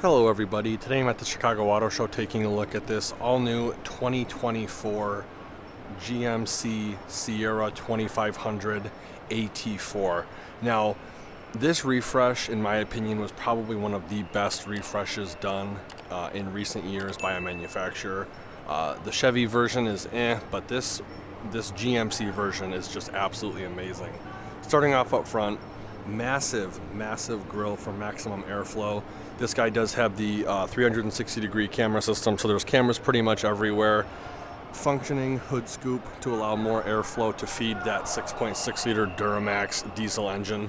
Hello everybody, today I'm at the Chicago Auto Show taking a look at this all-new 2024 GMC Sierra 2500 AT4. Now, this refresh, in my opinion, was probably one of the best refreshes done in recent years by a manufacturer. The Chevy version is but this GMC version is just absolutely amazing. Starting off up front, massive grille for maximum airflow. This guy does have the 360-degree camera system, so there's cameras pretty much everywhere. Functioning hood scoop to allow more airflow to feed that 6.6-liter Duramax diesel engine.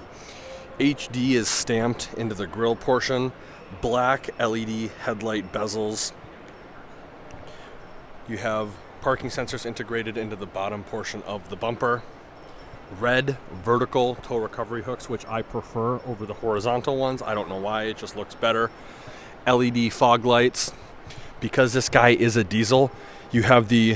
HD is stamped into the grille portion. Black LED headlight bezels. You have parking sensors integrated into the bottom portion of the bumper. Red vertical tow recovery hooks, which I prefer over the horizontal ones. I don't know why, it just looks better. LED fog lights. Because this guy is a diesel, you have the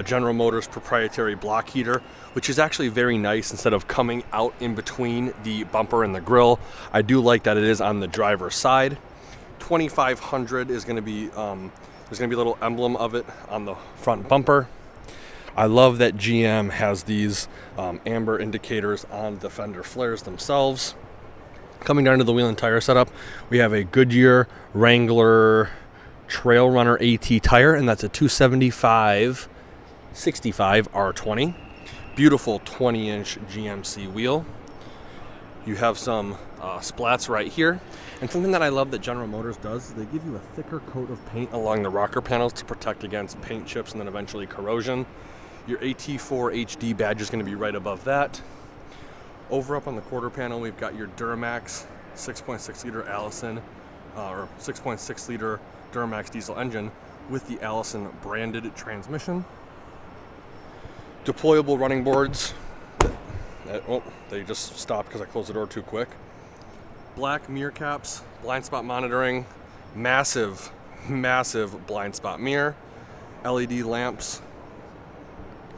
General Motors proprietary block heater, which is actually very nice instead of coming out in between the bumper and the grille. I do like that it is on the driver's side. 2500 is going to be, there's going to be a little emblem of it on the front bumper. I love that GM has these amber indicators on the fender flares themselves. Coming down to the wheel and tire setup, we have a Goodyear Wrangler Trail Runner AT tire, and that's a 275/65 R20. Beautiful 20-inch GMC wheel. You have some splats right here. And something that I love that General Motors does is they give you a thicker coat of paint along the rocker panels to protect against paint chips and then eventually corrosion. Your AT4 HD badge is going to be right above that. Over up on the quarter panel, we've got your Duramax 6.6-liter Allison, or 6.6-liter Duramax diesel engine with the Allison branded transmission. Deployable running boards. Oh, they just stopped because I closed the door too quick. Black mirror caps, blind spot monitoring, massive blind spot mirror, LED lamps,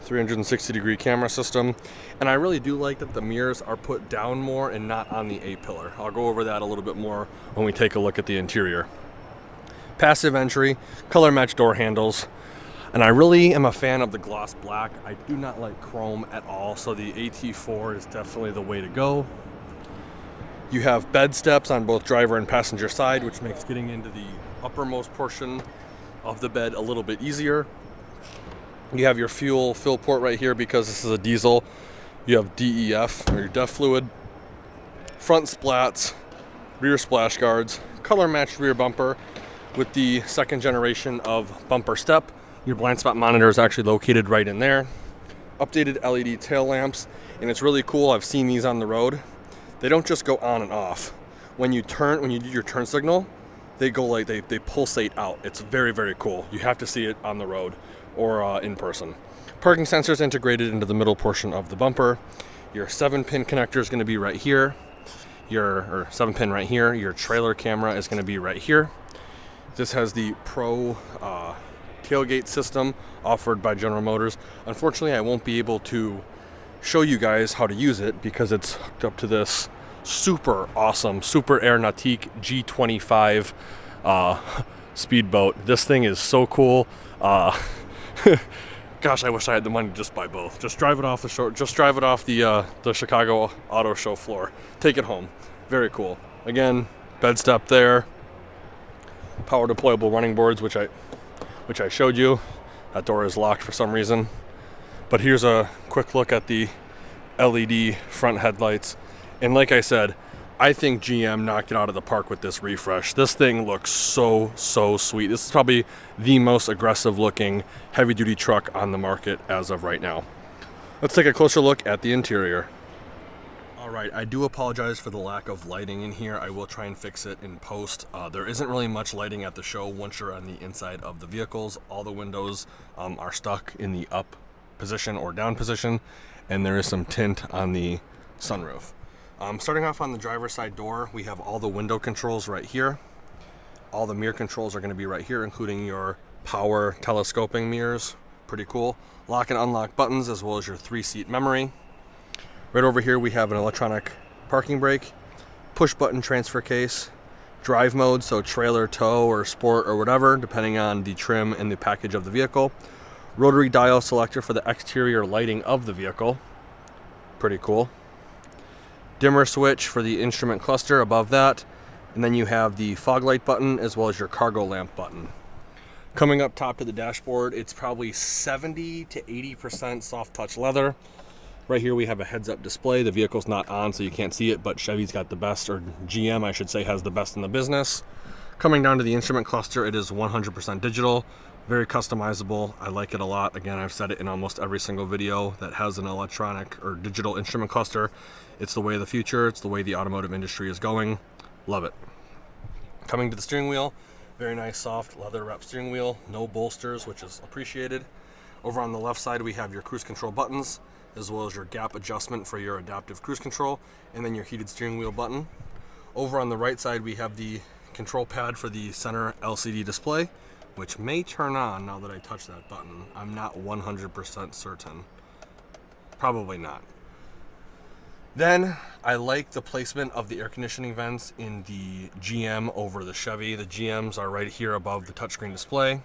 360-degree camera system, and I really do like that the mirrors are put down more and not on the A-pillar. I'll go over that a little bit more when we take a look at the interior. Passive entry, color match door handles, and I really am a fan of the gloss black. I do not like chrome at all, so the AT4 is definitely the way to go. You have bed steps on both driver and passenger side, which makes getting into the uppermost portion of the bed a little bit easier. You have your fuel fill port right here because this is a diesel. You have DEF, or your DEF fluid. Front splats, rear splash guards, color matched rear bumper with the second generation of bumper step. Your blind spot monitor is actually located right in there. Updated LED tail lamps, and it's really cool. I've seen these on the road. They don't just go on and off. When you do your turn signal, they go like they pulsate out. It's very cool. You have to see it on the road or in person. Parking sensors integrated into the middle portion of the bumper. Your 7-pin connector is going to be right here. Your 7-pin right here. Your trailer camera is going to be right here. This has the Pro tailgate system offered by General Motors. Unfortunately, I won't be able to show you guys how to use it because it's hooked up to this super awesome Super Air Nautique G25 speedboat. This thing is so cool. Gosh, I wish I had the money to just buy both. Just drive it off the shore. Just drive it off the Chicago Auto Show floor. Take it home. Very cool. Again, bed step there. Power deployable running boards, which I showed you. That door is locked for some reason. But here's a quick look at the LED front headlights. And like I said, I think GM knocked it out of the park with this refresh. This thing looks so sweet. This is probably the most aggressive looking heavy duty truck on the market as of right now. Let's take a closer look at the interior. All right, I do apologize for the lack of lighting in here. I will try and fix it in post. There isn't really much lighting at the show once you're on the inside of the vehicles. All the windows are stuck in the up position or down position, and there is some tint on the sunroof. Starting off on the driver's side door, we have all the window controls right here. All the mirror controls are going to be right here, including your power telescoping mirrors. Pretty cool. Lock and unlock buttons, as well as your 3-seat memory. Right over here we have an electronic parking brake, push button transfer case, drive mode, so trailer, tow, or sport, or whatever, depending on the trim and the package of the vehicle. Rotary dial selector for the exterior lighting of the vehicle. Pretty cool. Dimmer switch for the instrument cluster above that. And then you have the fog light button as well as your cargo lamp button. Coming up top to the dashboard, it's probably 70 to 80% soft touch leather. Right here we have a heads-up display. The vehicle's not on, so you can't see it, but Chevy's got the best, or GM, I should say, has the best in the business. Coming down to the instrument cluster, it is 100% digital, very customizable. I like it a lot. Again, I've said it in almost every single video that has an electronic or digital instrument cluster. It's the way of the future. It's the way the automotive industry is going. Love it. Coming to the steering wheel, very nice soft leather wrapped steering wheel, no bolsters, which is appreciated. Over on the left side, we have your cruise control buttons, as well as your gap adjustment for your adaptive cruise control, and then your heated steering wheel button. Over on the right side, we have the control pad for the center LCD display, which may turn on now that I touch that button. I'm not 100% certain. Probably not. Then I like the placement of the air conditioning vents in the GM over the Chevy. The GMs are right here above the touchscreen display.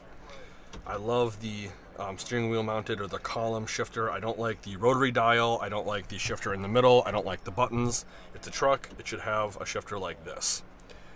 I love the steering wheel mounted, or the column shifter. I don't like the rotary dial. I don't like the shifter in the middle. I don't like the buttons. It's a truck. It should have a shifter like this.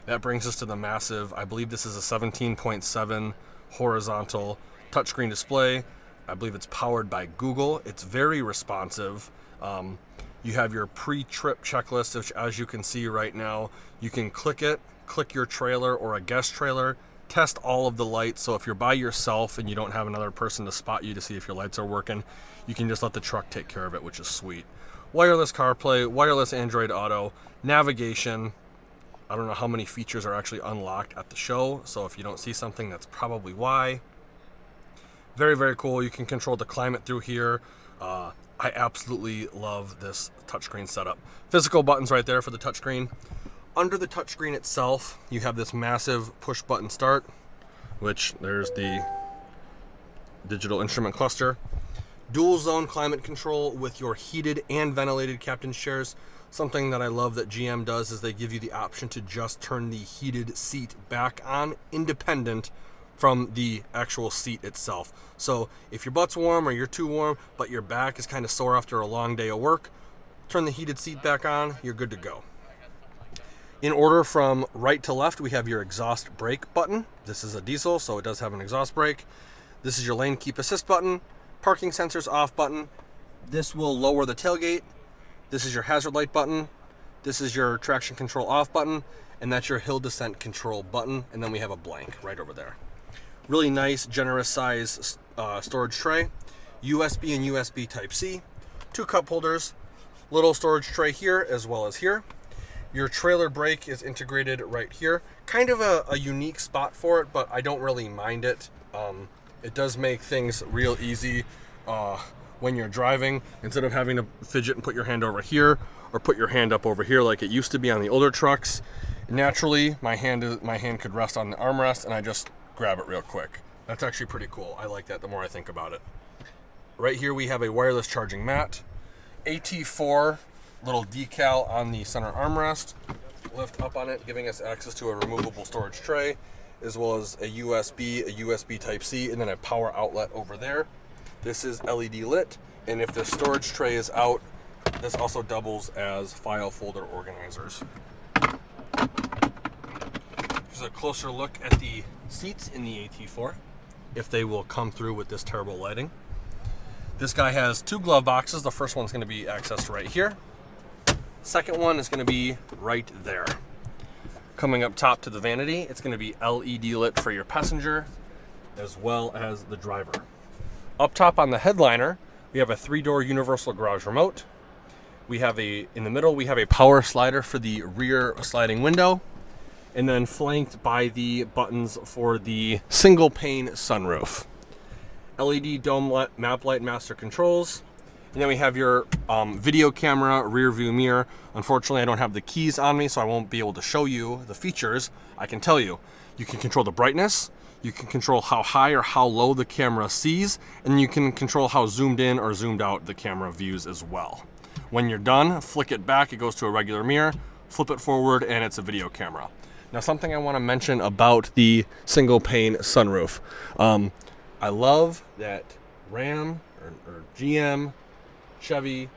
That brings us to the massive, I believe this is a 17.7 horizontal touchscreen display. I believe it's powered by Google. It's very responsive. You have your pre-trip checklist, which, as you can see right now, you can click it, click your trailer or a guest trailer, test all of the lights. So if you're by yourself and you don't have another person to spot you to see if your lights are working, you can just let the truck take care of it, which is sweet. Wireless CarPlay, wireless Android Auto, navigation. I don't know how many features are actually unlocked at the show, so if you don't see something, that's probably why. Very, very cool. You can control the climate through here. I absolutely love this touchscreen setup. Physical buttons right there for the touchscreen. Under the touchscreen itself, you have this massive push button start, which there's the digital instrument cluster. Dual zone climate control with your heated and ventilated captain's chairs. Something that I love that GM does is they give you the option to just turn the heated seat back on, independent from the actual seat itself. So if your butt's warm or you're too warm, but your back is kind of sore after a long day of work, turn the heated seat back on, you're good to go. In order from right to left, we have your exhaust brake button. This is a diesel, so it does have an exhaust brake. This is your lane keep assist button, parking sensors off button. This will lower the tailgate. This is your hazard light button. This is your traction control off button, and that's your hill descent control button. And then we have a blank right over there. Really nice, generous size storage tray, USB and USB Type-C, 2 cup holders, little storage tray here as well as here. Your trailer brake is integrated right here. Kind of a unique spot for it, but I don't really mind it. It does make things real easy when you're driving. Instead of having to fidget and put your hand over here or put your hand up over here like it used to be on the older trucks, naturally my hand could rest on the armrest and I just grab it real quick. That's actually pretty cool. I like that the more I think about it. Right here we have a wireless charging mat, AT4 little decal on the center armrest, lift up on it, giving us access to a removable storage tray, as well as a USB Type-C, and then a power outlet over there. This is LED lit, and if the storage tray is out, this also doubles as file folder organizers. Here's a closer look at the seats in the AT4, if they will come through with this terrible lighting. This guy has 2 glove boxes. The first one's going to be accessed right here. Second one is going to be right there. Coming up top to the vanity, it's going to be LED lit for your passenger as well as the driver. Up top on the headliner, we have a 3-door universal garage remote. We have in the middle, we have a power slider for the rear sliding window, and then flanked by the buttons for the single pane sunroof. LED dome map light master controls. And then we have your video camera, rear view mirror. Unfortunately, I don't have the keys on me, so I won't be able to show you the features. I can tell you, you can control the brightness, you can control how high or how low the camera sees, and you can control how zoomed in or zoomed out the camera views as well. When you're done, flick it back, it goes to a regular mirror, flip it forward, and it's a video camera. Now, something I want to mention about the single pane sunroof. I love that Ram or GM, Chevy,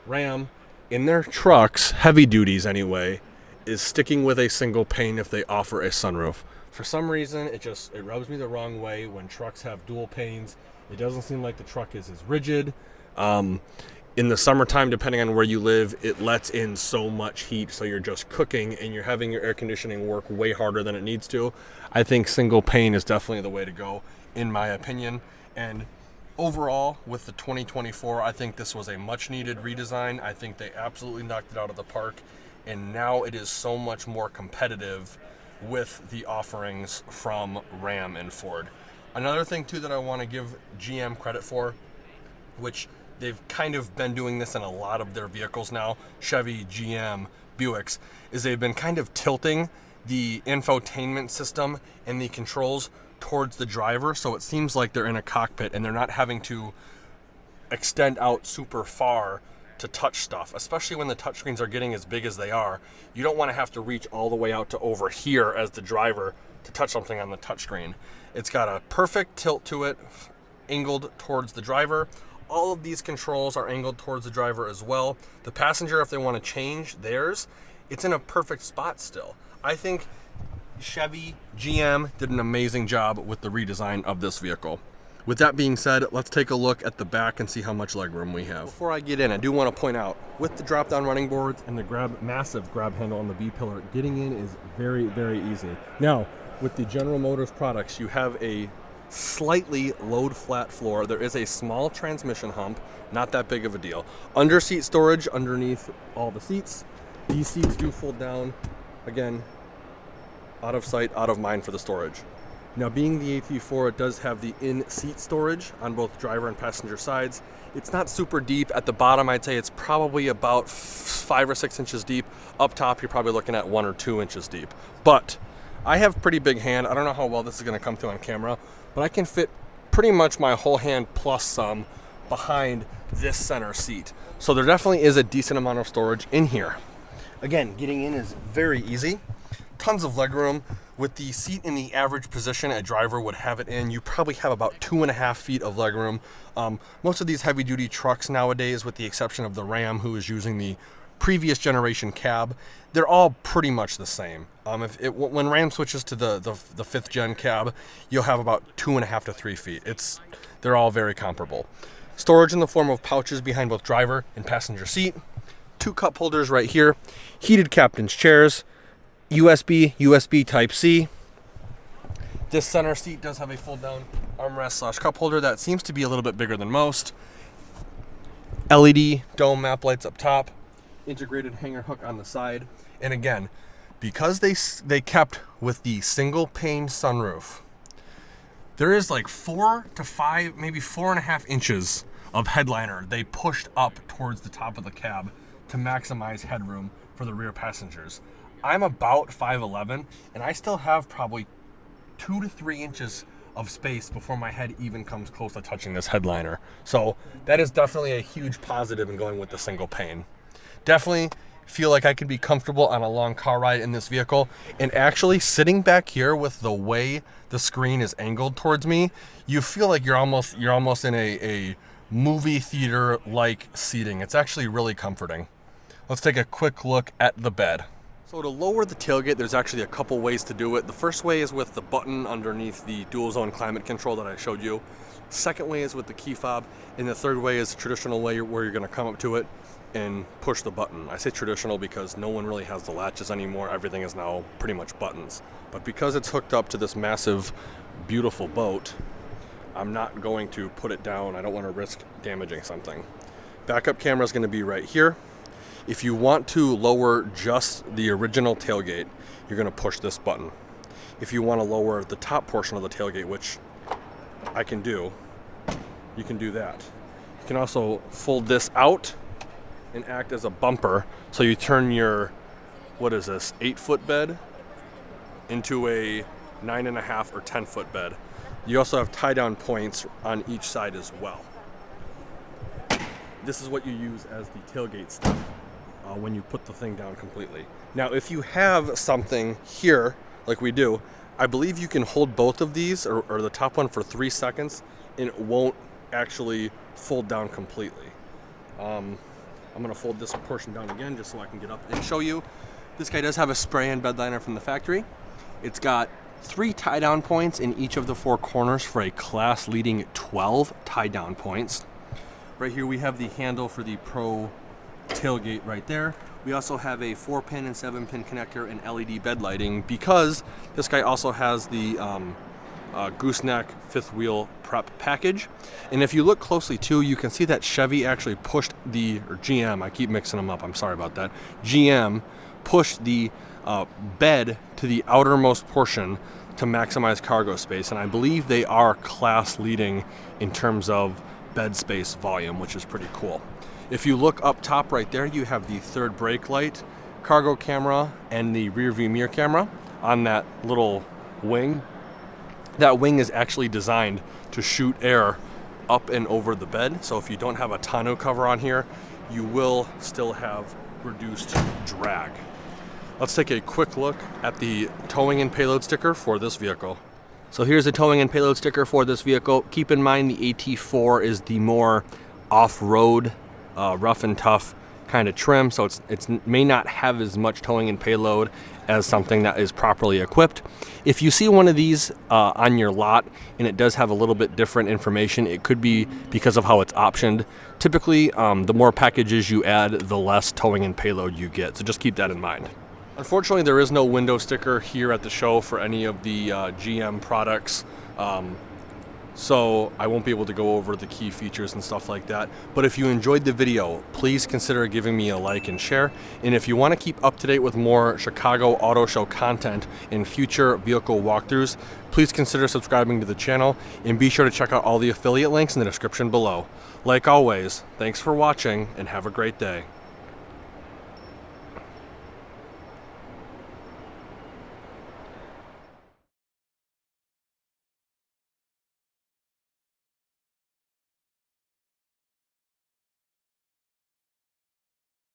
Ram, in their trucks, heavy duties anyway, is sticking with a single pane if they offer a sunroof. For some reason, it rubs me the wrong way when trucks have dual panes. It doesn't seem like the truck is as rigid. In the summertime, depending on where you live, it lets in so much heat, so you're just cooking and you're having your air conditioning work way harder than it needs to. I think single pane is definitely the way to go, in my opinion. And overall, with the 2024, I think this was a much needed redesign. I think they absolutely knocked it out of the park, and now it is so much more competitive with the offerings from Ram and Ford. Another thing too that I want to give GM credit for, which they've kind of been doing this in a lot of their vehicles now, Chevy, GM, Buicks, is they've been kind of tilting the infotainment system and the controls towards the driver, so it seems like they're in a cockpit and they're not having to extend out super far to touch stuff, especially when the touchscreens are getting as big as they are. You don't want to have to reach all the way out to over here as the driver to touch something on the touchscreen. It's got a perfect tilt to it, angled towards the driver. All of these controls are angled towards the driver as well. The passenger, if they want to change theirs, it's in a perfect spot still. I think Chevy, GM did an amazing job with the redesign of this vehicle. With that being said, let's take a look at the back and see how much legroom we have. Before I get in, I do want to point out, with the drop-down running boards and the massive grab handle on the B-pillar, getting in is very, very easy. Now, with the General Motors products, you have a slightly load flat floor. There is a small transmission hump, not that big of a deal. Under seat storage underneath all the seats. These seats do fold down. Again, out of sight, out of mind for the storage. Now, being the AT4, it does have the in-seat storage on both driver and passenger sides. It's not super deep. At the bottom, I'd say it's probably about 5 or 6 inches deep. Up top, you're probably looking at 1 or 2 inches deep. But I have pretty big hand. I don't know how well this is going to come through on camera, but I can fit pretty much my whole hand plus some behind this center seat. So there definitely is a decent amount of storage in here. Again, getting in is very easy. Tons of legroom. With the seat in the average position a driver would have it in, you probably have about 2.5 feet of legroom. Most of these heavy duty trucks nowadays, with the exception of the Ram, who is using the previous generation cab, they're all pretty much the same. When Ram switches to the 5th gen cab, you'll have about 2.5 to 3 feet. They're all very comparable. Storage in the form of pouches behind both driver and passenger seat. 2 cup holders right here. Heated captain's chairs. USB Type-C. This center seat does have a fold-down armrest / cup holder that seems to be a little bit bigger than most. LED dome map lights up top. Integrated hanger hook on the side. And again, because they kept with the single pane sunroof, there is like 4 to 5, maybe 4.5 inches of headliner they pushed up towards the top of the cab to maximize headroom for the rear passengers. I'm about 5'11", and I still have probably 2 to 3 inches of space before my head even comes close to touching this headliner. So that is definitely a huge positive in going with the single pane. Definitely feel like I could be comfortable on a long car ride in this vehicle. And actually, sitting back here with the way the screen is angled towards me, you feel like you're almost in a movie theater like seating. It's actually really comforting. Let's take a quick look at the bed. So to lower the tailgate, there's actually a couple ways to do it. The first way is with the button underneath the dual zone climate control that I showed you. Second way is with the key fob, and the third way is the traditional way where you're going to come up to it and push the button. I say traditional because no one really has the latches anymore. Everything is now pretty much buttons. But because it's hooked up to this massive, beautiful boat, I'm not going to put it down. I don't want to risk damaging something. Backup camera is going to be right here. If you want to lower just the original tailgate, you're going to push this button. If you want to lower the top portion of the tailgate, which I can do, you can do that. You can also fold this out and act as a bumper. So you turn your, 8-foot bed into a 9.5 or 10-foot bed. You also have tie-down points on each side as well. This is what you use as the tailgate step. when you put the thing down completely. Now, if you have something here, like we do, I believe you can hold both of these, or the top one, for 3 seconds, and it won't actually fold down completely. I'm gonna fold this portion down again just so I can get up and show you. This guy does have a spray-in bed liner from the factory. It's got 3 tie-down points in each of the 4 corners for a class-leading 12 tie-down points. Right here we have the handle for the Pro tailgate right there. We also have a 4-pin and 7-pin connector and LED bed lighting, because this guy also has the gooseneck 5th wheel prep package. And if you look closely too, you can see that Chevy actually pushed or GM, I keep mixing them up, I'm sorry about that. GM pushed the bed to the outermost portion to maximize cargo space, and I believe they are class leading in terms of bed space volume, which is pretty cool. If you look up top right there, you have the 3rd brake light, cargo camera, and the rear view mirror camera on that little wing. That wing is actually designed to shoot air up and over the bed, so if you don't have a tonneau cover on here, you will still have reduced drag. Let's take a quick look at the towing and payload sticker for this vehicle. So here's the towing and payload sticker for this vehicle. Keep in mind the AT4 is the more off-road, rough and tough kind of trim, so it may not have as much towing and payload as something that is properly equipped. If you see one of these on your lot and it does have a little bit different information, it could be because of how it's optioned. Typically, the more packages you add, the less towing and payload you get, so just keep that in mind. Unfortunately, there is no window sticker here at the show for any of the GM products, so I won't be able to go over the key features and stuff like that. But if you enjoyed the video, please consider giving me a like and share. And if you want to keep up to date with more Chicago Auto Show content and future vehicle walkthroughs, please consider subscribing to the channel, and be sure to check out all the affiliate links in the description below. Like always, thanks for watching and have a great day.